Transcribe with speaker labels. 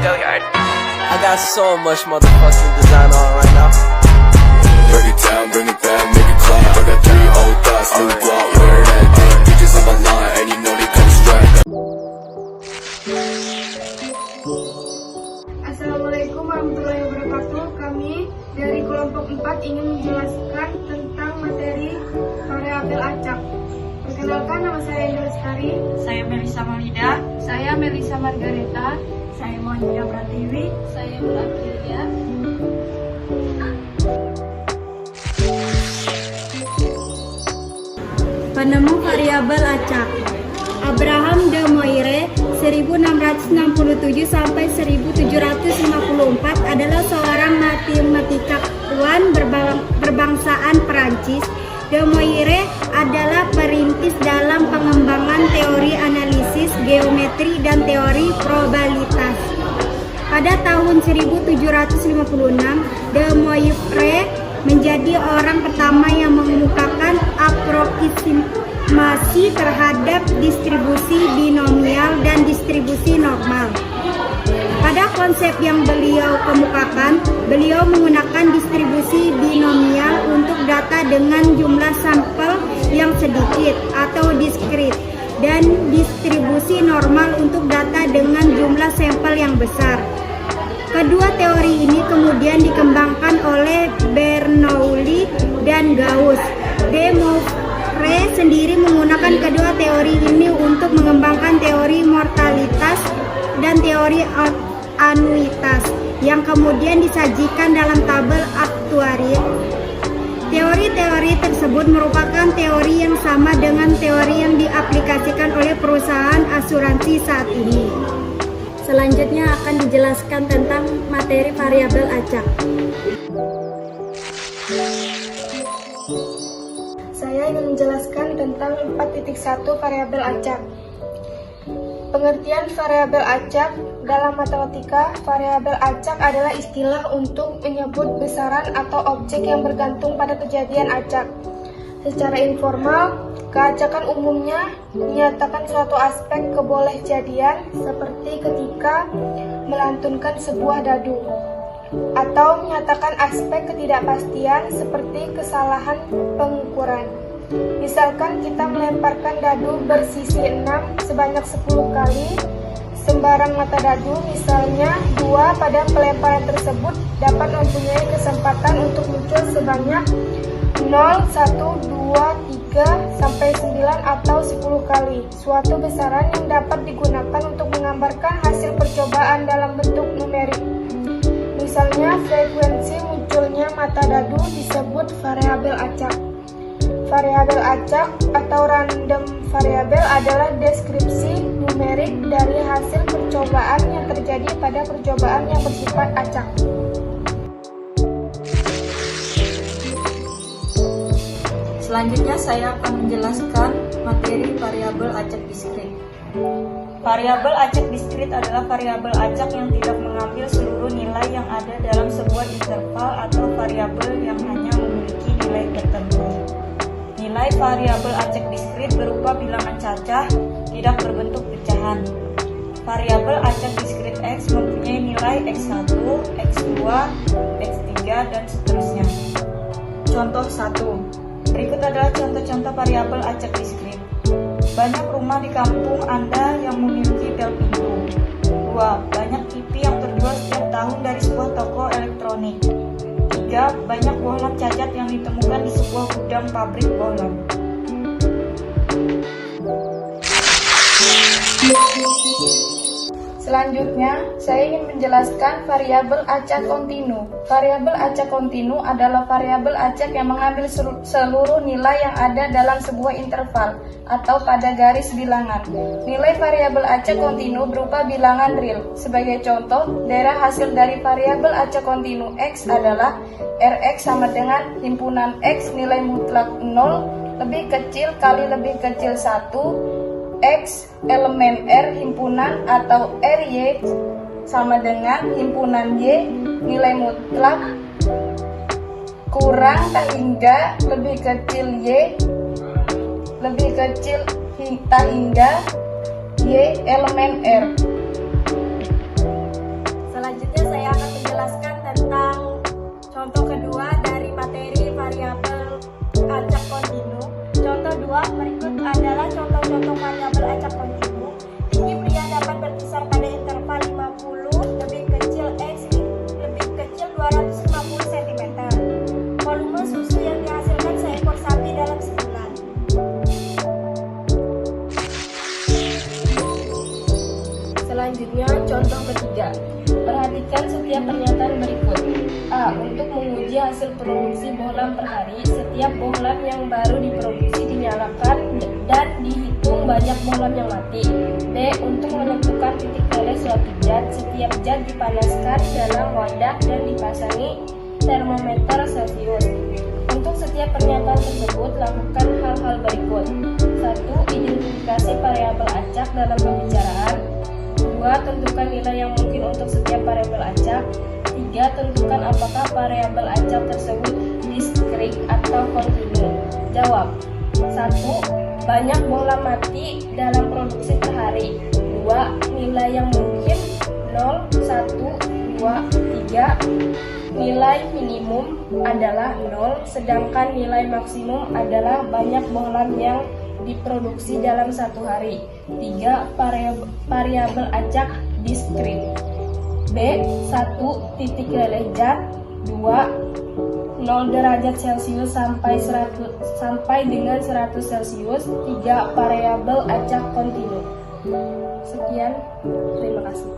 Speaker 1: Go yard. I got so much motherfucking design on right now.
Speaker 2: Break it down, bring it back, make it clap. I got 3 old thoughts, new block, where that thing. Bitches on my line, and you know they come straight.
Speaker 3: Assalamualaikum warahmatullahi wabarakatuh. Kami dari kelompok 4 ingin menjelaskan tentang materi variabel acak. Perkenalkan, nama saya Indra Lestari.
Speaker 4: Saya Melisa Maulida.
Speaker 3: Saya Melisa Margareta.
Speaker 4: Saya Monia Pratiwi.
Speaker 3: Saya Mulakilia.
Speaker 5: Penemu variabel acak Abraham de Moire 1667 sampai 1754 adalah seorang matematikawan berbangsaan Perancis. De Moire adalah perintis dalam pengembangan teori analisis geometri dan teori probabilitas. Pada tahun 1756, De Moivre menjadi orang pertama yang mengemukakan aproksimasi terhadap distribusi binomial dan distribusi normal. Pada konsep yang beliau kemukakan, beliau menggunakan distribusi binomial untuk data dengan jumlah sampel yang sedikit atau diskrit, dan distribusi normal untuk data dengan jumlah sampel yang besar. Kedua teori ini kemudian dikembangkan oleh Bernoulli dan Gauss. De Moivre sendiri menggunakan kedua teori ini untuk mengembangkan teori mortalitas dan teori anuitas yang kemudian disajikan dalam tabel aktuarial. Teori-teori tersebut merupakan teori yang sama dengan teori yang diaplikasikan oleh perusahaan asuransi saat ini. Selanjutnya akan dijelaskan tentang materi variabel acak.
Speaker 3: Saya ingin menjelaskan tentang 4.1 variabel acak. Pengertian variabel acak dalam matematika. Variabel acak adalah istilah untuk menyebut besaran atau objek yang bergantung pada kejadian acak. Secara informal, keacakan umumnya menyatakan suatu aspek kebolehjadian seperti ketika melantunkan sebuah dadu, atau menyatakan aspek ketidakpastian seperti kesalahan pengukuran. Misalkan kita melemparkan dadu bersisi 6 sebanyak 10 kali, sembarang mata dadu, misalnya 2 pada pelemparan tersebut, dapat mempunyai kesempatan untuk muncul sebanyak 0, 1, 2, 3, sampai 9 atau 10 kali. Suatu besaran yang dapat digunakan untuk menggambarkan hasil percobaan dalam bentuk numerik. Misalnya, frekuensi munculnya mata dadu disebut variabel acak. Variabel acak atau random variable adalah deskripsi numerik dari hasil percobaan yang terjadi pada percobaan yang bersifat acak.
Speaker 4: Selanjutnya saya akan menjelaskan materi variabel acak diskrit. Variabel acak diskrit adalah variabel acak yang tidak mengambil seluruh nilai yang ada dalam sebuah interval atau variabel yang hanya memiliki nilai tertentu. Nilai variabel acak diskrit berupa bilangan cacah, tidak berbentuk pecahan. Variabel acak diskrit X mempunyai nilai X1, X2, X3, dan seterusnya. Contoh 1. Berikut adalah contoh-contoh variabel acak diskrit. Banyak rumah di kampung Anda yang memiliki bel pintu. 2. Banyak TV yang terjual setiap tahun dari sebuah toko elektronik. 3. Banyak bohlam cacat yang ditemukan di sebuah gudang pabrik bohlam.
Speaker 3: Selanjutnya, saya ingin menjelaskan variabel acak kontinu. Variabel acak kontinu adalah variabel acak yang mengambil seluruh nilai yang ada dalam sebuah interval atau pada garis bilangan. Nilai variabel acak kontinu berupa bilangan real. Sebagai contoh, daerah hasil dari variabel acak kontinu X adalah Rx sama dengan himpunan X nilai mutlak 0 lebih kecil kali lebih kecil 1 X elemen R himpunan atau RY sama dengan himpunan Y nilai mutlak kurang tak hingga lebih kecil Y lebih kecil tak hingga Y elemen R. Selanjutnya, contoh ketiga. Perhatikan setiap pernyataan berikut. A. Untuk menguji hasil produksi bohlam per hari, setiap bohlam yang baru diproduksi dinyalakan dan dihitung banyak bohlam yang mati. B. Untuk menentukan titik leleh suatu zat, setiap zat dipanaskan dalam wadah dan dipasangi termometer Celcius. Untuk setiap pernyataan tersebut, lakukan hal-hal berikut. 1. Identifikasi variabel acak dalam pembicaraan. 2. Tentukan nilai yang mungkin untuk setiap variabel acak. 3. Tentukan apakah variabel acak tersebut diskrit atau kontinu. Jawab. 1. Banyak bohlam mati dalam produksi per hari. 2. Nilai yang mungkin 0, 1, 2, 3. Nilai minimum adalah 0, sedangkan nilai maksimum adalah banyak bohlam yang diproduksi dalam satu hari. 3. Variabel acak diskrit. B. 1. Titik leleh zat. 2. 0 derajat Celcius sampai dengan 100 Celcius. 3. Variabel acak kontinu. Sekian, terima kasih.